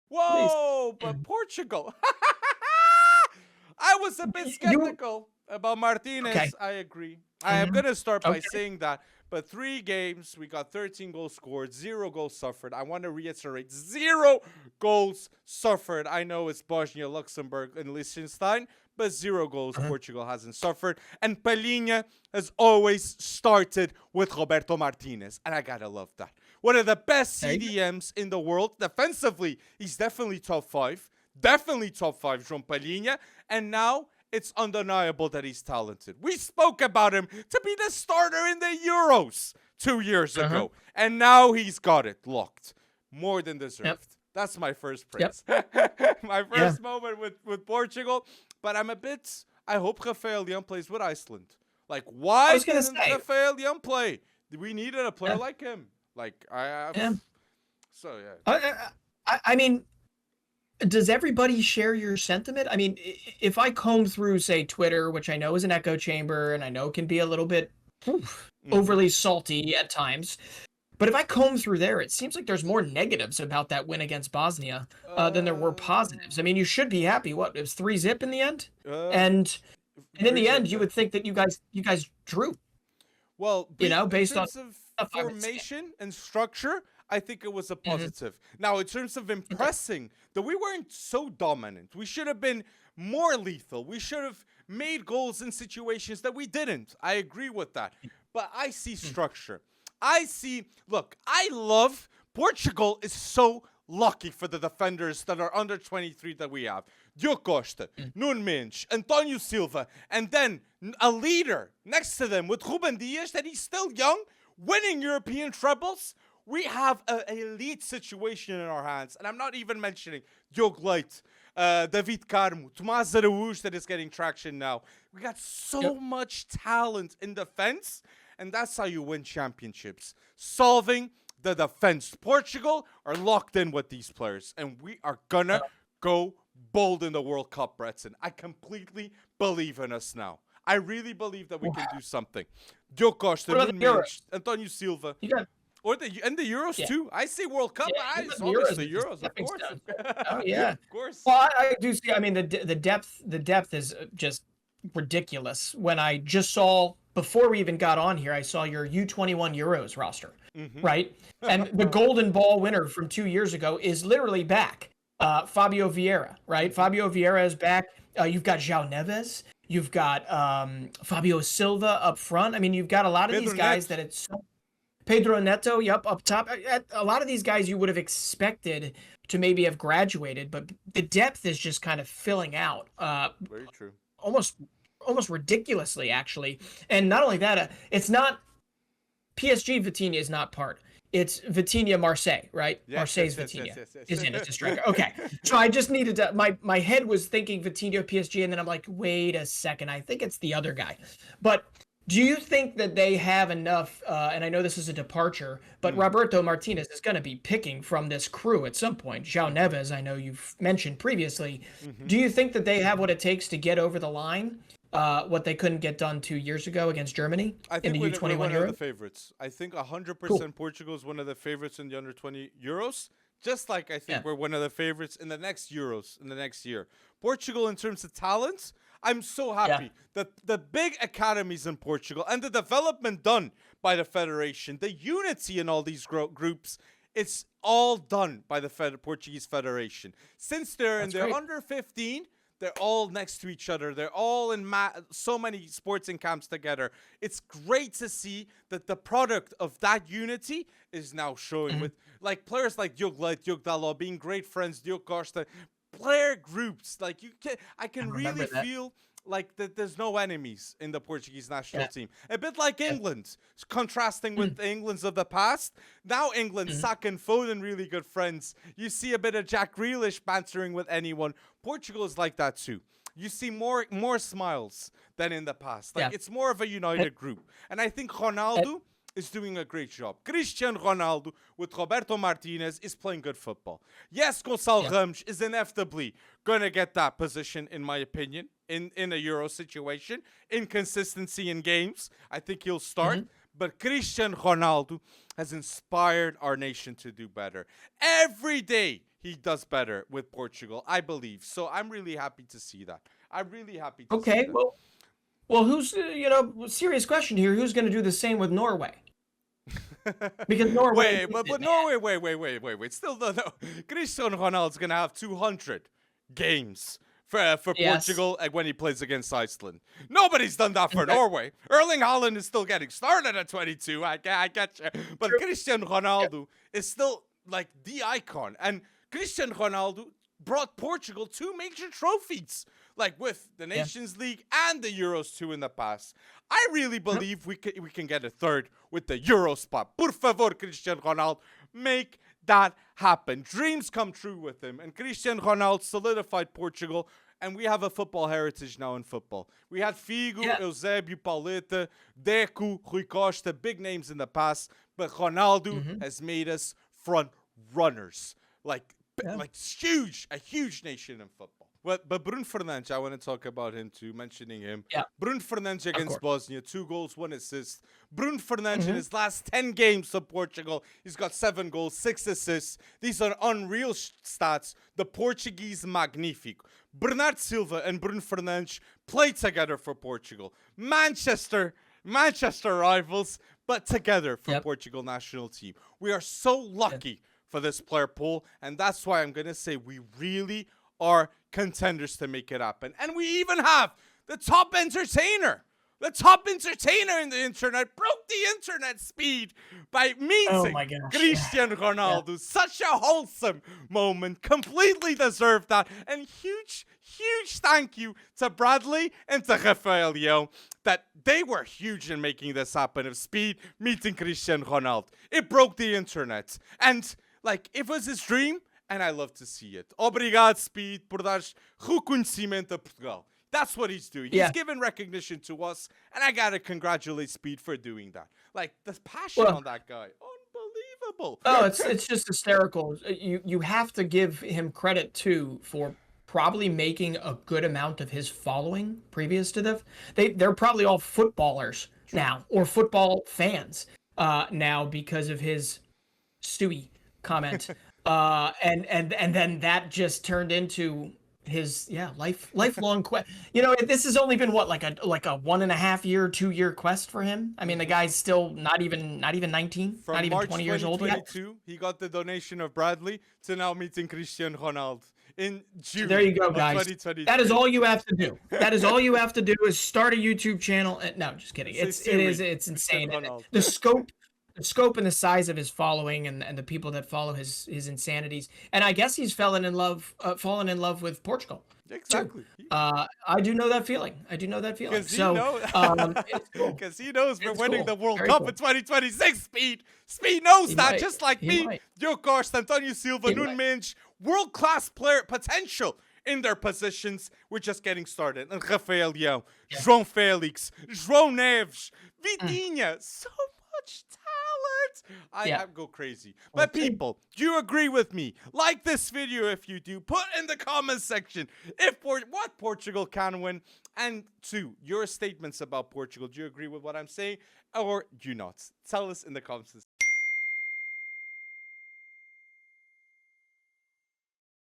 Whoa, but Portugal. I was a bit skeptical about Martinez. Okay. I agree. I am going to start by Okay. saying that. But 3 games, we got 13 goals scored, 0 goals suffered. I want to reiterate, 0 goals suffered. I know it's Bosnia, Luxembourg, and Liechtenstein, but 0 goals Portugal hasn't suffered. And Palhinha has always started with Roberto Martinez. And I got to love that. One of the best CDMs in the world. Defensively, he's definitely top 5. Definitely top 5, João Palhinha. And now it's undeniable that he's talented. We spoke about him to be the starter in the Euros 2 years ago. And now he's got it locked. More than deserved. Yep. That's my first praise. My first moment with Portugal. But I hope Rafael Leão plays with Iceland. Like, why didn't Rafael Leão play? We needed a player like him. Like, So, yeah. I mean, does everybody share your sentiment? I mean, if I comb through, say, Twitter, which I know is an echo chamber and I know can be a little bit overly salty at times, but if I comb through there, it seems like there's more negatives about that win against Bosnia than there were positives. I mean, you should be happy. What, it was 3-0 in the end? And in the end, you would think that you guys drew. Well, based on formation and structure, I think it was a positive. Now, in terms of impressing, that we weren't so dominant. We should have been more lethal. We should have made goals in situations that we didn't. I agree with that. But I see structure. Look, I love Portugal is so lucky for the defenders that are under 23 that we have. Diogo Costa, Nuno Mendes, António Silva, and then a leader next to them with Ruben Dias that he's still young, winning European trebles. We have an elite situation in our hands. And I'm not even mentioning Diogo Leite, David Carmo, Tomás Araújo that is getting traction now. We got so much talent in defense. And that's how you win championships. Solving the defense. Portugal are locked in with these players. And we are going to go bold in the World Cup, Bretson. I completely believe in us now. I really believe that we can do something. Diogo Costa, Nuno Mendes, António Silva. And the Euros too. I see World Cup. It's always the Euros, of course. Oh yeah, of course. Well, I do see. I mean, the depth is just ridiculous. When I just saw before we even got on here, I saw your U21 Euros roster, right? And the Golden Ball winner from 2 years ago is literally back. Fabio Vieira, right? Fabio Vieira is back. You've got João Neves. You've got Fabio Silva up front. I mean, you've got a lot of these guys that it's so. Pedro Neto, up top. A lot of these guys you would have expected to maybe have graduated, but the depth is just kind of filling out. Very true. Almost ridiculously, actually. And not only that, it's not PSG. Vitinha is not part. It's Vitinha Marseille, right? Marseille's Vitinha is in as a striker. Okay, so I just needed to. My head was thinking Vitinha PSG, and then I'm like, wait a second, I think it's the other guy, but. Do you think that they have enough, and I know this is a departure, but Roberto Martinez is going to be picking from this crew at some point. João Neves, I know you've mentioned previously. Do you think that they have what it takes to get over the line, what they couldn't get done 2 years ago against Germany in the U21 we're one Euro? of the favorites. I think 100% Portugal is one of the favorites in the under-20 Euros, just like I think we're one of the favorites in the next Euros in the next year. Portugal, in terms of talent, I'm so happy that the big academies in Portugal and the development done by the federation, the unity in all these groups, it's all done by the Portuguese Federation. Since they're in their under 15, they're all next to each other. They're all in so many sporting camps together. It's great to see that the product of that unity is now showing with like players like Diogo Leite, Diogo Dalot being great friends, Diogo Costa, player groups. Like I can really feel like that there's no enemies in the Portuguese national team. A bit like England, contrasting with the Englands of the past. Now England, Saka and Foden, really good friends. You see a bit of Jack Grealish bantering with anyone. Portugal is like that too. You see more smiles than in the past. Like it's more of a united group. And I think Ronaldo is doing a great job. Cristiano Ronaldo with Roberto Martinez is playing good football. Yes, Gonçalo Ramos is inevitably going to get that position, in my opinion, in a Euro situation. Inconsistency in games. I think he'll start. But Cristiano Ronaldo has inspired our nation to do better. Every day he does better with Portugal, I believe. So I'm really happy to see that. I'm really happy to see Okay, that. well, who's serious question here? Who's going to do the same with Norway? Because Norway. But Norway, wait. Still, no. Cristiano Ronaldo's gonna have 200 games for Portugal when he plays against Iceland. Nobody's done that for Norway. Erling Haaland is still getting started at 22. I get you. But Cristiano Ronaldo is still like the icon, and Cristiano Ronaldo brought Portugal 2 major trophies, like with the Nations League and the Euros too in the past. I really believe we can get a third with the Euro spot. Por favor, Cristiano Ronaldo, make that happen. Dreams come true with him. And Cristiano Ronaldo solidified Portugal, and we have a football heritage now in football. We had Figo, Eusébio, Pauleta, Deco, Rui Costa, big names in the past, but Ronaldo has made us front runners. Like a huge nation in football. But Bruno Fernandes, I want to talk about him too, mentioning him. Yeah. Bruno Fernandes against Bosnia, 2 goals, 1 assist. Bruno Fernandes in his last 10 games for Portugal, he's got 7 goals, 6 assists. These are unreal stats. The Portuguese magnifico. Bernardo Silva and Bruno Fernandes play together for Portugal. Manchester rivals, but together for Portugal national team. We are so lucky for this player pool, and that's why I'm going to say we really are contenders to make it happen. And we even have the top entertainer. The top entertainer in the internet broke the internet speed by meeting Cristiano Ronaldo. Such a wholesome moment. Completely deserved that. And huge thank you to Bradley and to Rafael Leão that they were huge in making this happen of Speed meeting Cristiano Ronaldo. It broke the internet. And like, it was his dream, and I love to see it. Obrigado, Speed, por dares reconhecimento a Portugal. That's what he's doing. He's given recognition to us, and I gotta congratulate Speed for doing that. Like, the passion on that guy, unbelievable. Oh, it's just hysterical. You have to give him credit too for probably making a good amount of his following previous to this. They're probably all footballers now, or football fans now, because of his Stewie comment. And then that just turned into his lifelong quest. This has only been what, like a 1.5 year, 2 year quest for him. I mean, the guy's still not even 19, from not even March 20 years old yet. He got the donation of Bradley to now meeting Cristiano Ronaldo in June. There you go, guys. That is all you have to do. That is all you have to do is start a YouTube channel. No, just kidding. It's insane. The scope and the size of his following and the people that follow his insanities. And I guess he's fallen in love with Portugal. Exactly. I do know that feeling. Because he knows we're winning the World Cup in 2026. Speed knows that, just like me. Diogo Costa, Antonio Silva, Nuno Mendes, world-class player potential in their positions. We're just getting started. And Rafael Leão, João Félix, João Neves, Vitinha, so much talent. I go crazy. But people, do you agree with me? Like this video if you do. Put in the comments section what Portugal can win. And 2, your statements about Portugal. Do you agree with what I'm saying or do you not? Tell us in the comments.